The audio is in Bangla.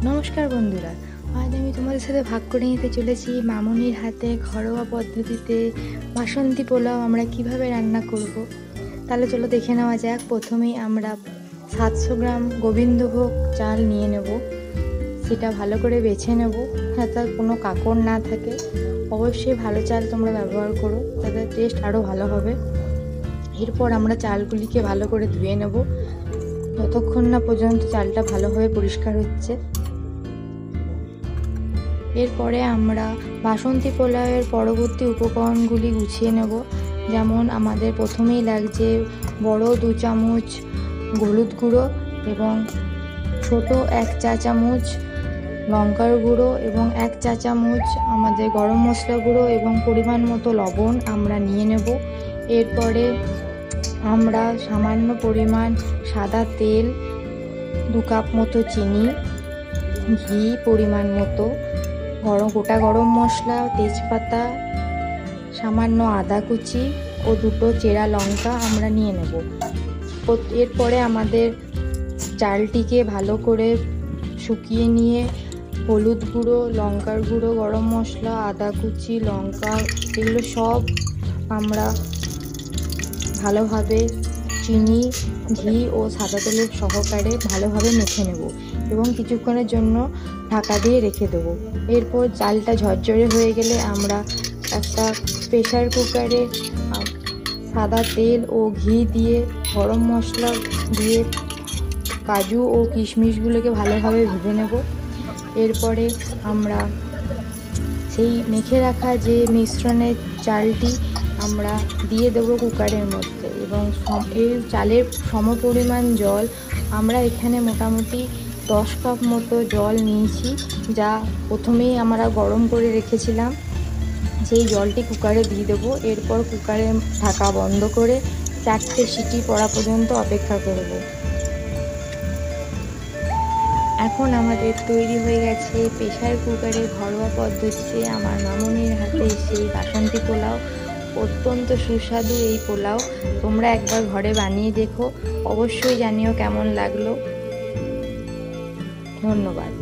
নমস্কার বন্ধুরা, আজ আমি তোমাদের সাথে ভাগ করে নিতে চলেছি মামুনির হাতে ঘরোয়া পদ্ধতিতে বাসন্তী পোলাও আমরা কিভাবে রান্না করব। তাহলে চলো দেখে নেওয়া যাক। প্রথমেই আমরা 700 গ্রাম গোবিন্দভোগ চাল নিয়ে নেব। সেটা ভালো করে বেছে নেব যাতে কোনো কাঁকড় না থাকে। অবশ্যই ভালো চাল তোমরা ব্যবহার করো, তাতে টেস্ট আরও ভালো হবে। এরপর আমরা চালগুলিকে ভালো করে ধুয়ে নেব যতক্ষণ না পর্যন্ত চালটা ভালোভাবে পরিষ্কার হচ্ছে। এরপরে আমরা বাসন্তী পোলাওয়ের পরবর্তী উপকরণগুলি গুছিয়ে নেব। যেমন আমাদের প্রথমেই লাগছে বড় 2 চামচ হলুদ গুঁড়ো এবং ছোট 1 চা চামচ লঙ্কার গুঁড়ো এবং 1 চা চামচ আমাদের গরম মশলা গুঁড়ো এবং পরিমাণ মতো লবণ আমরা নিয়ে নেব। এরপরে আমরা সামান্য পরিমাণ সাদা তেল, 2 কাপ মতো চিনি, ঘি পরিমাণ মতো, গোটা গরম মশলা, তেজপাতা, সামান্য আদা কুচি ও 2টো চেরা লঙ্কা আমরা নিয়ে নেব। এরপরে আমাদের চালটিকে ভালো করে শুকিয়ে নিয়ে হলুদ গুঁড়ো, লঙ্কার গুঁড়ো, গরম মশলা, আদা কুচি, লঙ্কা এগুলো সব আমরা ভালোভাবে চিনি, ঘি ও সাদা তেলের সহকারে ভালোভাবে মেখে নেব এবং কিছুক্ষণের জন্য ঢাকা দিয়ে রেখে দেবো। এরপর চালটা ঝরঝরে হয়ে গেলে আমরা একটা প্রেসার কুকারে সাদা তেল ও ঘি দিয়ে গরম মশলা দিয়ে কাজু ও কিশমিশগুলোকে ভালোভাবে ভেজে নেব। এরপরে আমরা সেই মেখে রাখা যে মিশ্রণের চালটি আমরা দিয়ে দেবো কুকারের মধ্যে এবং এই চালের সমপরিমাণ জল আমরা এখানে মোটামুটি 10 কাপ মতো জল নিয়েছি, যা প্রথমেই আমরা গরম করে রেখেছিলাম। সেই জলটি কুকারে দিয়ে দেবো। এরপর কুকারের ঢাকা বন্ধ করে 4টে সিটি পড়া পর্যন্ত অপেক্ষা করব। এখন আমাদের তৈরি হয়ে গেছে প্রেসার কুকারে ঘরোয়া পদ্ধতিতে আমার মামুনির হাতে সেই বাসন্তী পোলাও। অত্যন্ত সুস্বাদু এই পোলাও, তোমরা একবার ঘরে বানিয়ে দেখো। অবশ্যই জানিও কেমন লাগলো। ধন্যবাদ।